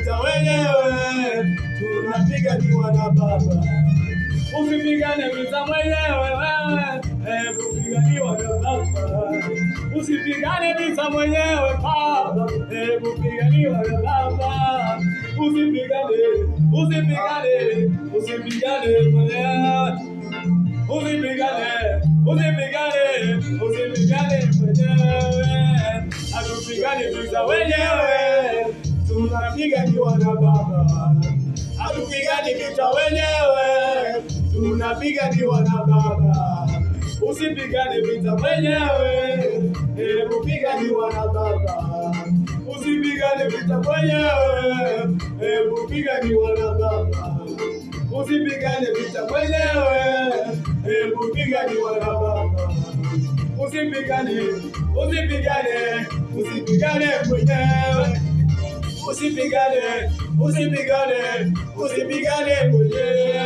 vita wenyewe, tunapiganiwa na Baba. Usipigane vita mwenyewe wewe, kupiganiwa na Baba. Usipigane vita mwenyewe Baba, kupiganiwa na Baba. Usipigane mwenyewe. Usipigane mwenyewe. Hatupigani vita wenyewe, tunapiganiwa na Baba. Hatupigani vita wenyewe, tunapiganiwa na Baba. Usipigane vita wenyewe, kupiganiwa na Baba. Usipigane vita wenyewe, kupiganiwa na Baba. Usipigane vita wenyewe, kupiganiwa na Baba. Usipigane mwenyewe. Usipigane mwenyewe.